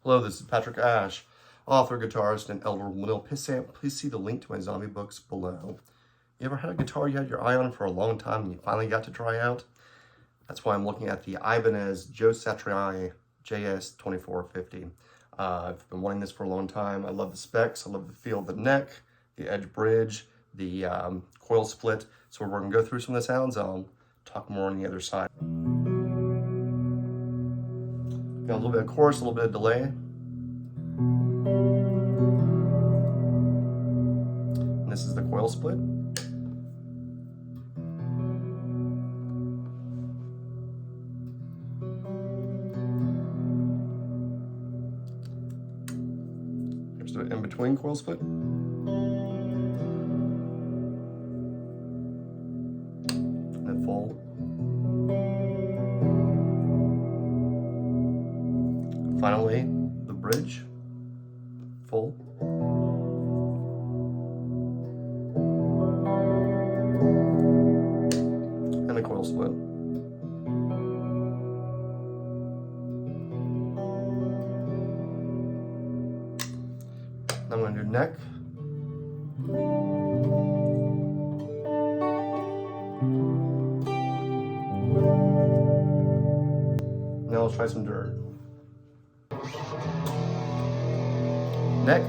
Hello, this is Patrick Ash, author, guitarist, and elder Will Pissant. Please see the link to my zombie books below. You ever had a guitar you had your eye on for a long time and you finally got to try out? That's why I'm looking at the Ibanez Satriani JS2450. I've been wanting this for a long time. I love the specs. I love the feel of the neck, the edge bridge, the coil split. So we're going to go through some of the sounds. I'll talk more on the other side. Got a little bit of chorus, a little bit of delay. And this is the coil split. Here's the in-between coil split. And then full. Finally, the bridge, full. And the coil split. Now I'm going to do neck. Now let's try some dirt. Neck.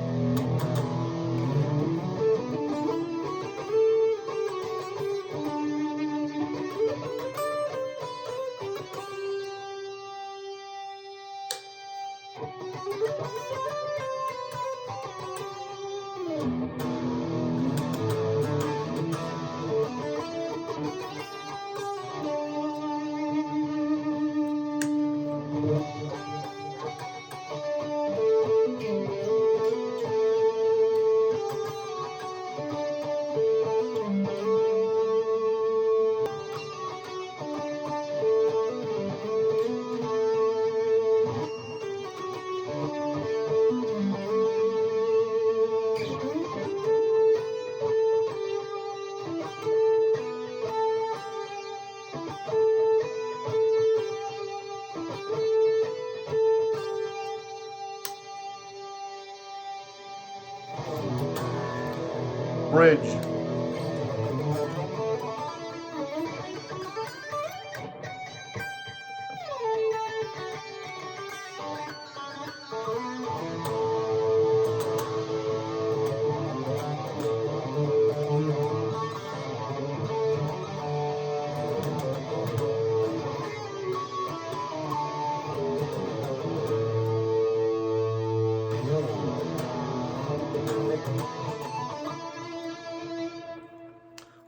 Bridge.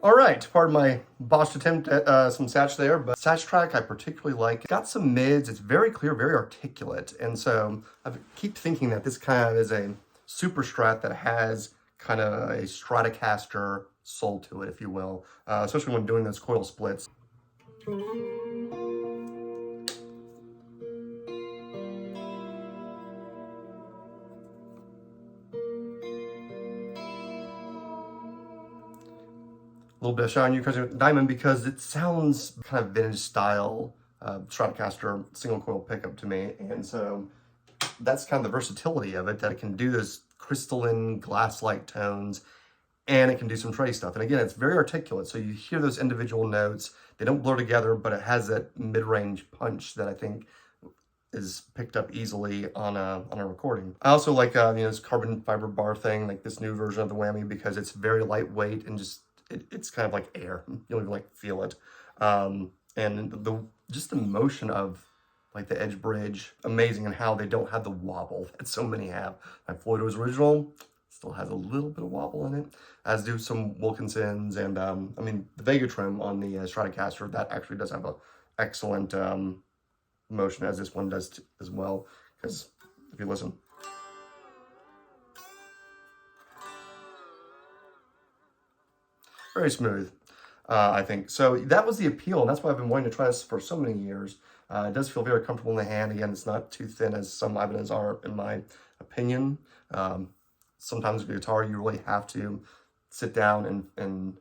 All right, pardon my botched attempt at some Satch there, but Satch track I particularly like. It's got some mids, it's very clear, very articulate, and so I keep thinking that this kind of is a super Strat that has kind of a Stratocaster soul to it, if you will, especially when doing those coil splits. A little bit of shine Ukrainian diamond because it sounds kind of vintage style Stratocaster single coil pickup to me, and so that's kind of the versatility of it, that it can do those crystalline glass-like tones and it can do some trey stuff. And again, it's very articulate, so you hear those individual notes. They don't blur together, but it has that mid-range punch that I think is picked up easily on a recording. I also like this carbon fiber bar thing, like this new version of the whammy, because it's very lightweight and just it's kind of like air. You don't even like feel it. And just the motion of like the edge bridge, amazing, and how they don't have the wobble that so many have. Like Floyd was original, still has a little bit of wobble in it, as do some Wilkinsons, and I mean the Vega trim on the Stratocaster, that actually does have a excellent motion, as this one does as well, because if you listen. Very smooth, I think. So that was the appeal, and that's why I've been wanting to try this for so many years. It does feel very comfortable in the hand. Again, it's not too thin as some Ibanez are, in my opinion. Sometimes with a guitar, you really have to sit down and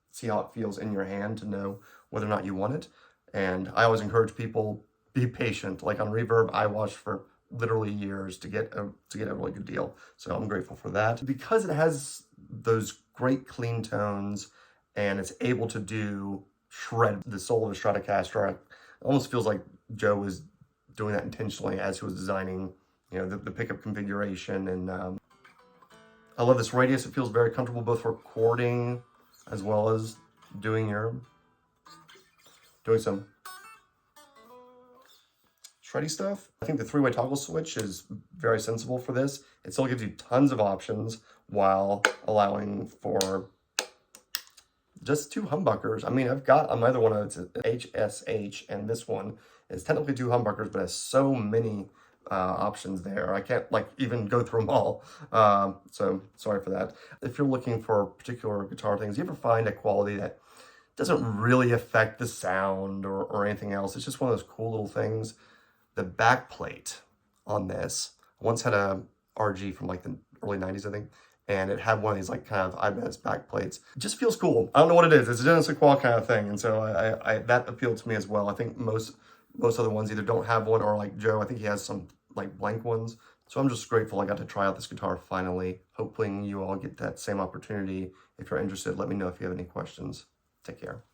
see how it feels in your hand to know whether or not you want it. And I always encourage people, be patient. Like on Reverb, I watched for literally years to get a really good deal. So I'm grateful for that. Because it has those great clean tones and it's able to shred the soul of a Stratocaster, it almost feels like Joe was doing that intentionally as he was designing, you know, the pickup configuration. And I love this radius. It feels very comfortable both for recording as well as doing some shreddy stuff. I think the 3-way toggle switch is very sensible for this. It still gives you tons of options while allowing for just 2 humbuckers. I mean, I've got on my other one, it's an HSH, and this one is technically 2 humbuckers, but has so many options there. I can't like even go through them all. So sorry for that. If you're looking for particular guitar things, you ever find a quality that doesn't really affect the sound or anything else? It's just one of those cool little things. The back plate on this, I once had a RG from like the early 90s, I think, and it had one of these like kind of Ibanez back plates. It just feels cool. I don't know what it is. It's a Genesis Qual kind of thing, and so I that appealed to me as well. I think most other ones either don't have one, or like Joe, I think he has some like blank ones. So I'm just grateful I got to try out this guitar finally. Hopefully you all get that same opportunity. If you're interested, let me know if you have any questions. Take care.